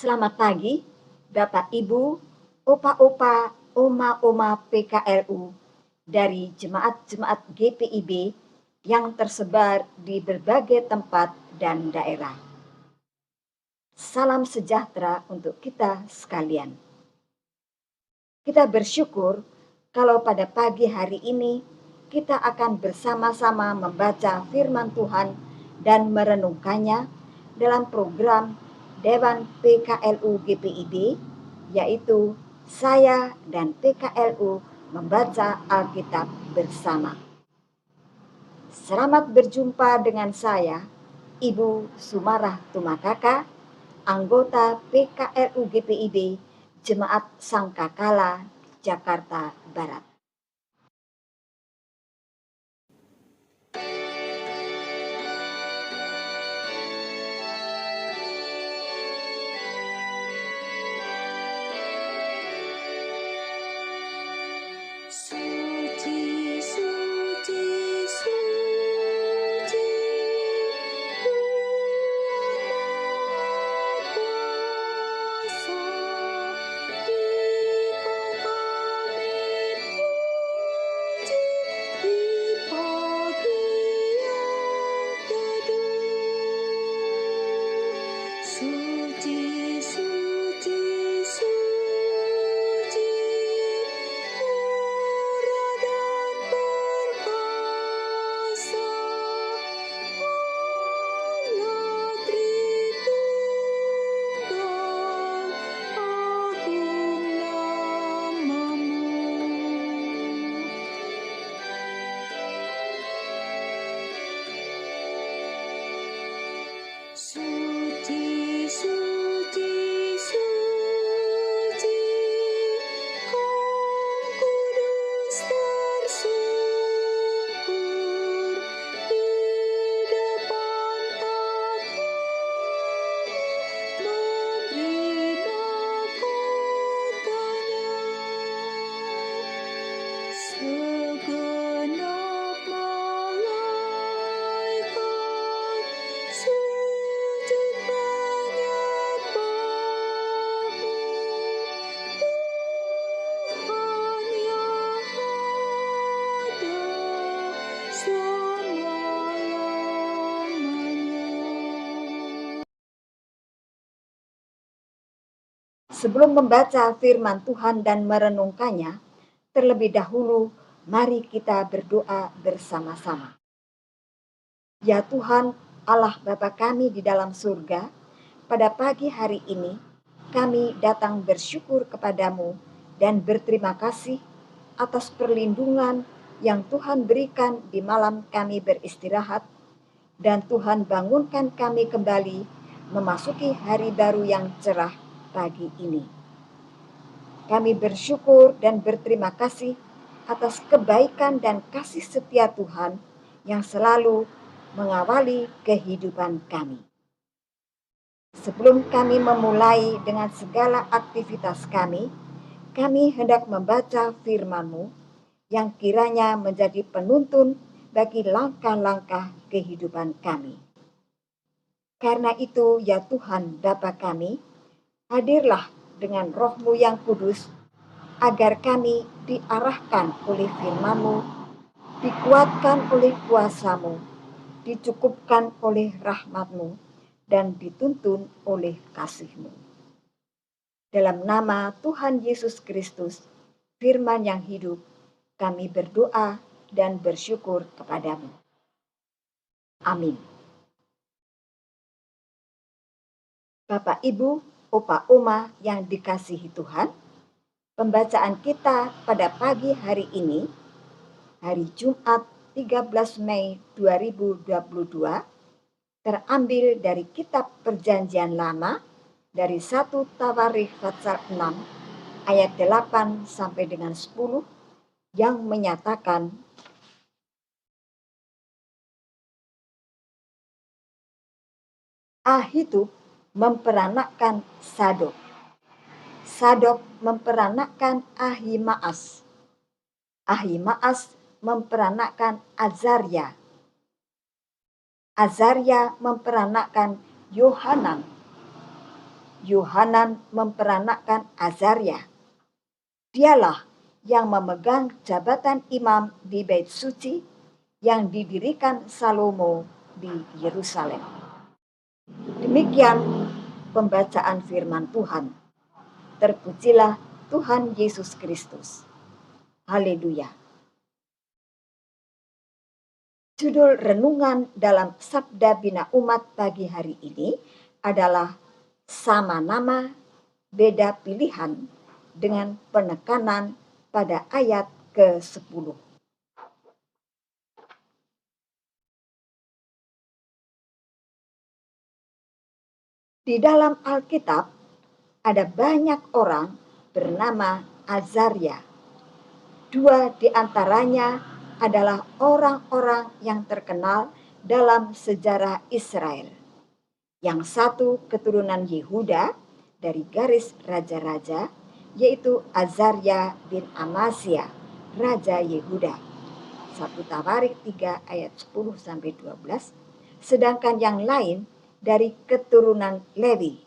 Selamat pagi, Bapak Ibu, Opa-opa, Oma-oma PKLU dari jemaat-jemaat GPIB yang tersebar di berbagai tempat dan daerah. Salam sejahtera untuk kita sekalian. Kita bersyukur kalau pada pagi hari ini kita akan bersama-sama membaca firman Tuhan dan merenungkannya dalam program Dewan PKLU GPIB, yaitu saya dan PKLU membaca Alkitab bersama. Selamat berjumpa dengan saya, Ibu Sumarah Tumakaka, anggota PKLU GPIB Jemaat Sangkakala, Jakarta Barat. Suci, suci, suci, Suci, suci, suci, Kau kudus tersungkur di depan tahtmu, memberi mahkotanya. Segenap malaikat sujud menyembahmu, Tuhan yang ada selama-lamanya. Sebelum membaca firman Tuhan dan merenungkannya, terlebih dahulu mari kita berdoa bersama-sama. Ya Tuhan, Allah Bapa kami di dalam surga, pada pagi hari ini kami datang bersyukur kepadamu dan berterima kasih atas perlindungan yang Tuhan berikan di malam kami beristirahat, dan Tuhan bangunkan kami kembali memasuki hari baru yang cerah pagi ini. Kami bersyukur dan berterima kasih atas kebaikan dan kasih setia Tuhan yang selalu mengawali kehidupan kami. Sebelum kami memulai dengan segala aktivitas kami hendak membaca firman-Mu yang kiranya menjadi penuntun bagi langkah-langkah kehidupan kami. Karena itu, ya Tuhan Bapa kami, hadirlah dengan Roh-Mu yang kudus, agar kami diarahkan oleh firman-Mu, dikuatkan oleh kuasa-Mu, dicukupkan oleh rahmat-Mu, dan dituntun oleh kasih-Mu. Dalam nama Tuhan Yesus Kristus, firman yang hidup, kami berdoa dan bersyukur kepadamu. Amin. Bapak, Ibu, Opa, Oma yang dikasihi Tuhan, pembacaan kita pada pagi hari ini, hari Jumat 13 Mei 2022, terambil dari kitab Perjanjian Lama dari 1 Tawarikh pasal 6 ayat 8 sampai dengan 10 yang menyatakan, Ahitub memperanakkan Sadok. Sadok memperanakkan Ahimaas. Ahimaas memperanakkan Azaria. Azaria memperanakkan Yohanan. Yohanan memperanakkan Azaria. Dialah yang memegang jabatan imam di Bait Suci yang didirikan Salomo di Yerusalem. Demikian pembacaan firman Tuhan. Terpujilah Tuhan Yesus Kristus. Haleluya. Judul renungan dalam Sabda Bina Umat pagi hari ini adalah sama nama, beda pilihan, dengan penekanan pada ayat ke-10. Di dalam Alkitab ada banyak orang bernama Azaria. Dua di antaranya adalah orang-orang yang terkenal dalam sejarah Israel. Yang satu keturunan Yehuda dari garis raja-raja, yaitu Azaria bin Amasya, Raja Yehuda. 1 Tawarik 3 ayat 10-12. Sedangkan yang lain dari keturunan Lewi,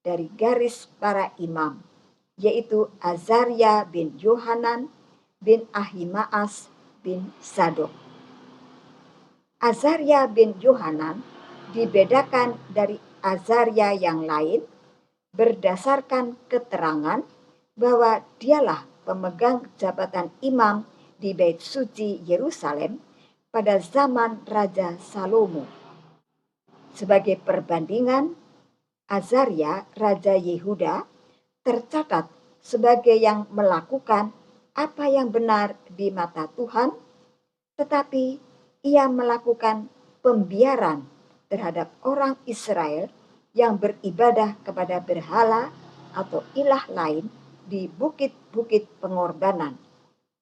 dari garis para imam, yaitu Azaria bin Yohanan bin Ahimaas bin Sadok. Azaria bin Yohanan dibedakan dari Azaria yang lain berdasarkan keterangan bahwa dialah pemegang jabatan imam di Bait Suci Yerusalem pada zaman Raja Salomo. Sebagai perbandingan, Azaria, Raja Yehuda, tercatat sebagai yang melakukan apa yang benar di mata Tuhan, tetapi ia melakukan pembiaran terhadap orang Israel yang beribadah kepada berhala atau ilah lain di bukit-bukit pengorbanan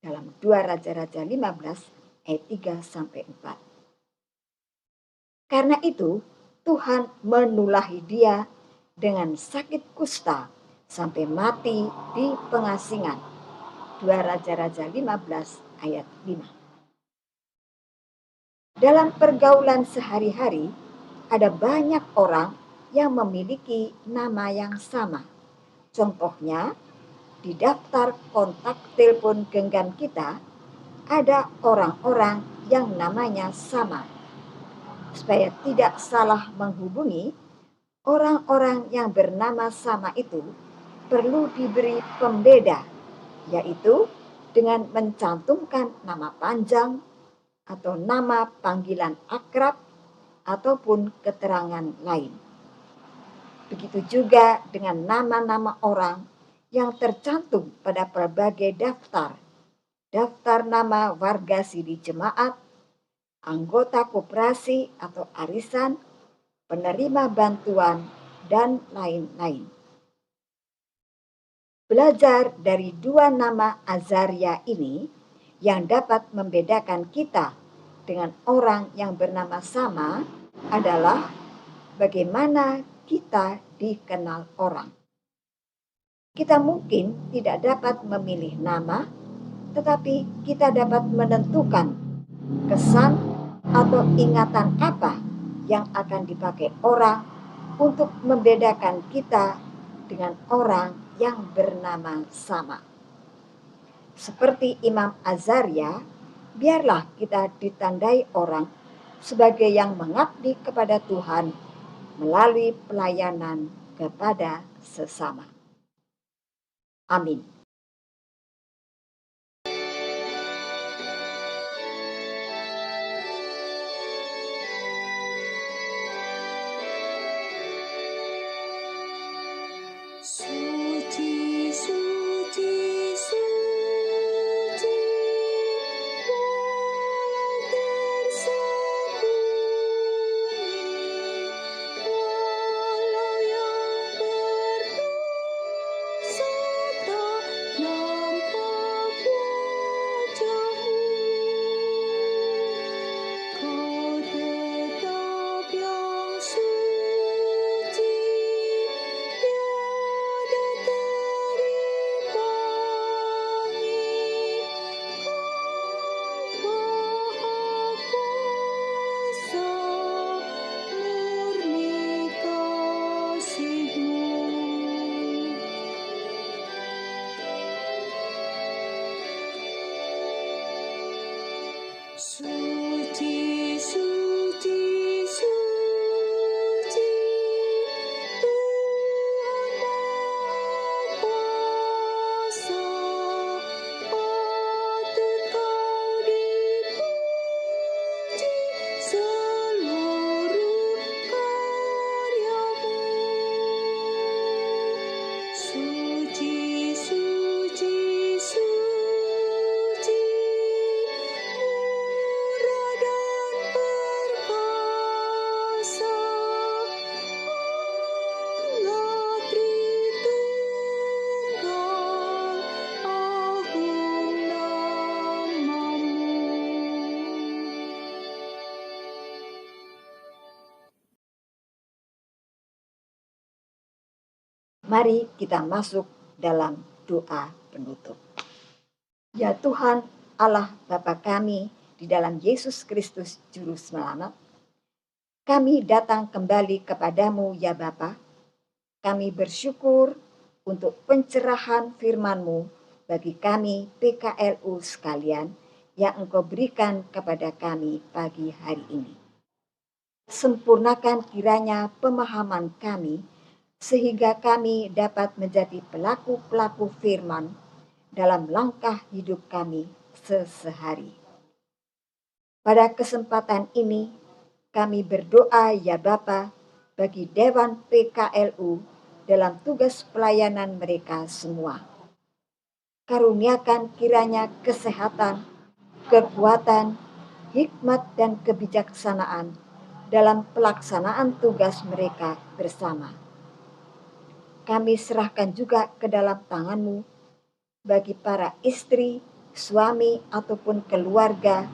dalam 2 Raja-Raja 15 ayat 3-4. Karena itu Tuhan menulahi dia dengan sakit kusta sampai mati di pengasingan. 2 Raja-Raja 15 ayat 5. Dalam pergaulan sehari-hari ada banyak orang yang memiliki nama yang sama. Contohnya, di daftar kontak telepon genggam kita ada orang-orang yang namanya sama. Supaya tidak salah menghubungi, orang-orang yang bernama sama itu perlu diberi pembeda, yaitu dengan mencantumkan nama panjang atau nama panggilan akrab ataupun keterangan lain. Begitu juga dengan nama-nama orang yang tercantum pada berbagai daftar. Daftar nama warga siri jemaat, anggota koperasi atau arisan, penerima bantuan, dan lain-lain. Belajar dari dua nama Azaria ini yang dapat membedakan kita dengan orang yang bernama sama adalah bagaimana kita dikenal orang. Kita mungkin tidak dapat memilih nama, tetapi kita dapat menentukan kesan atau ingatan apa yang akan dipakai orang untuk membedakan kita dengan orang yang bernama sama. Seperti Imam Azaria, biarlah kita ditandai orang sebagai yang mengabdi kepada Tuhan melalui pelayanan kepada sesama. Amin. Suci, suci, suci, walau tersembunyi, walau yang berdosa tak Suci, suci, suci, Tuhan Maha Kuasa, patut kau dipuji seluruh karyamu. Suci, suci, suci, murah dan perkasa, Allah Tritunggal, agung namamu. Mari kita masuk dalam doa penutup. Ya Tuhan Allah Bapa kami di dalam Yesus Kristus Juru Selamat, kami datang kembali kepadamu ya Bapa. Kami bersyukur untuk pencerahan firman-Mu bagi kami PKLU sekalian yang Engkau berikan kepada kami pagi hari ini. Sempurnakan kiranya pemahaman kami sehingga kami dapat menjadi pelaku-pelaku firman dalam langkah hidup kami sehari. Pada kesempatan ini kami berdoa ya Bapa bagi Dewan PKLU dalam tugas pelayanan mereka semua. Karuniakan kiranya kesehatan, kekuatan, hikmat dan kebijaksanaan dalam pelaksanaan tugas mereka bersama. Kami serahkan juga ke dalam tangan-Mu bagi para istri, suami ataupun keluarga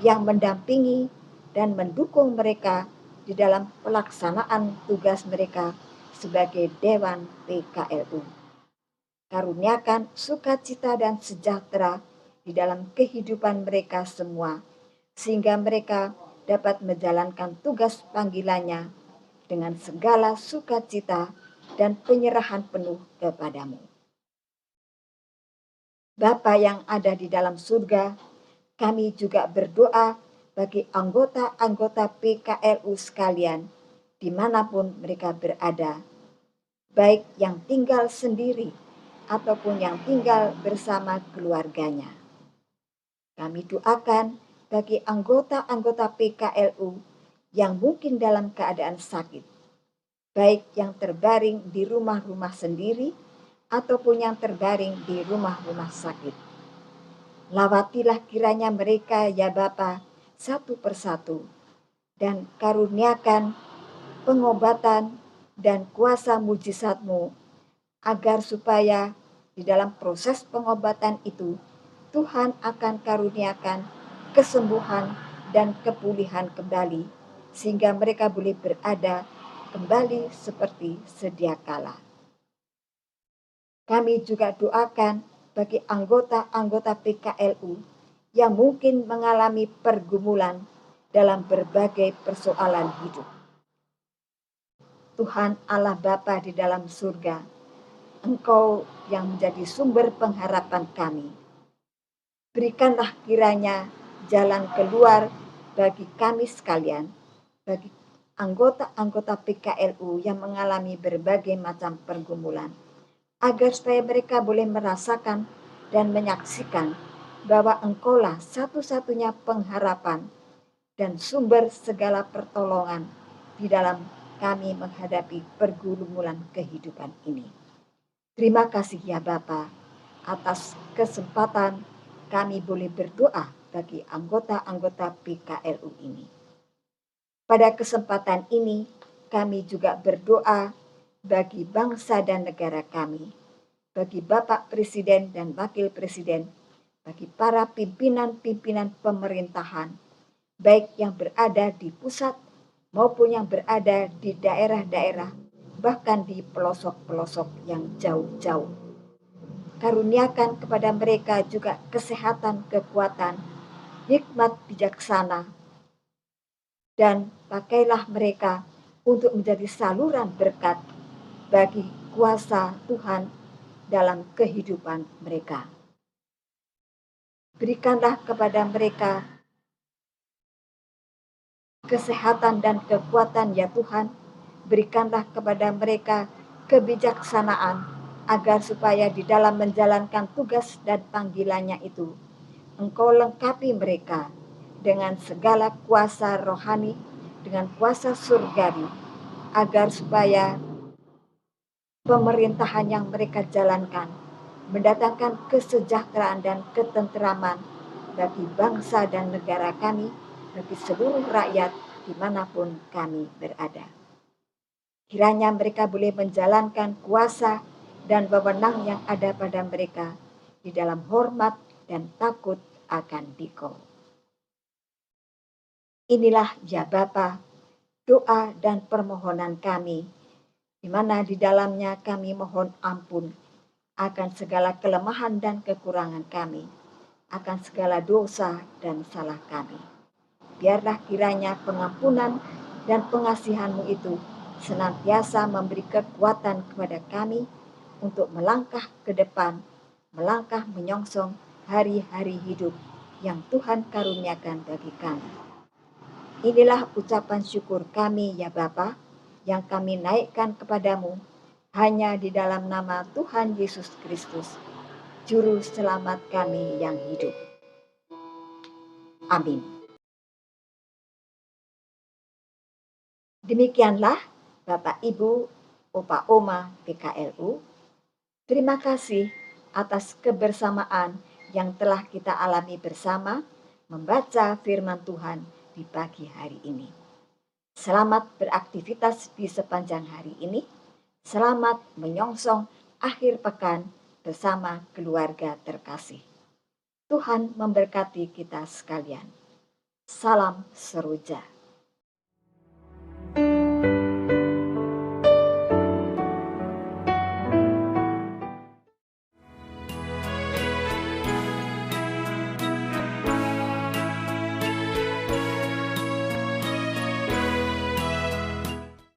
yang mendampingi dan mendukung mereka di dalam pelaksanaan tugas mereka sebagai Dewan PKLU. Karuniakan sukacita dan sejahtera di dalam kehidupan mereka semua, sehingga mereka dapat menjalankan tugas panggilannya dengan segala sukacita dan penyerahan penuh kepadamu. Bapa yang ada di dalam surga, kami juga berdoa bagi anggota-anggota PKLU sekalian dimanapun mereka berada, baik yang tinggal sendiri ataupun yang tinggal bersama keluarganya. Kami doakan bagi anggota-anggota PKLU yang mungkin dalam keadaan sakit, baik yang terbaring di rumah-rumah sendiri ataupun yang terbaring di rumah-rumah sakit. Lawatilah kiranya mereka ya Bapa satu persatu dan karuniakan pengobatan dan kuasa mujizat-Mu agar supaya di dalam proses pengobatan itu Tuhan akan karuniakan kesembuhan dan kepulihan kembali sehingga mereka boleh berada kembali seperti sedia kala. Kami juga doakan bagi anggota-anggota PKLU yang mungkin mengalami pergumulan dalam berbagai persoalan hidup. Tuhan Allah Bapa di dalam surga, Engkau yang menjadi sumber pengharapan kami. Berikanlah kiranya jalan keluar bagi kami sekalian, bagi anggota-anggota PKLU yang mengalami berbagai macam pergumulan, agar supaya mereka boleh merasakan dan menyaksikan bahwa Engkaulah satu-satunya pengharapan dan sumber segala pertolongan di dalam kami menghadapi pergumulan kehidupan ini. Terima kasih ya Bapa atas kesempatan kami boleh berdoa bagi anggota-anggota PKLU ini. Pada kesempatan ini kami juga berdoa bagi bangsa dan negara kami, bagi Bapak Presiden dan Wakil Presiden, bagi para pimpinan-pimpinan pemerintahan, baik yang berada di pusat maupun yang berada di daerah-daerah, bahkan di pelosok-pelosok yang jauh-jauh. Karuniakan kepada mereka juga kesehatan, kekuatan, hikmat bijaksana, dan pakailah mereka untuk menjadi saluran berkat bagi kuasa Tuhan dalam kehidupan mereka. Berikanlah kepada mereka kesehatan dan kekuatan ya Tuhan. Berikanlah kepada mereka kebijaksanaan agar supaya di dalam menjalankan tugas dan panggilannya itu, Engkau lengkapi mereka dengan segala kuasa rohani, dengan kuasa surgawi, agar supaya pemerintahan yang mereka jalankan mendatangkan kesejahteraan dan ketenteraman bagi bangsa dan negara kami, bagi seluruh rakyat dimanapun kami berada. Kiranya mereka boleh menjalankan kuasa dan wewenang yang ada pada mereka di dalam hormat dan takut akan Dikau. Inilah ya Bapa, doa dan permohonan kami, di mana di dalamnya kami mohon ampun akan segala kelemahan dan kekurangan kami, akan segala dosa dan salah kami. Biarlah kiranya pengampunan dan pengasihan-Mu itu senantiasa memberi kekuatan kepada kami untuk melangkah ke depan, melangkah menyongsong hari-hari hidup yang Tuhan karuniakan bagi kami. Inilah ucapan syukur kami ya Bapa, yang kami naikkan kepadamu hanya di dalam nama Tuhan Yesus Kristus, Juru Selamat kami yang hidup. Amin. Demikianlah Bapak Ibu, Opa Oma PKLU, terima kasih atas kebersamaan yang telah kita alami bersama membaca firman Tuhan di pagi hari ini. Selamat beraktivitas di sepanjang hari ini. Selamat menyongsong akhir pekan bersama keluarga terkasih. Tuhan memberkati kita sekalian. Salam seroja.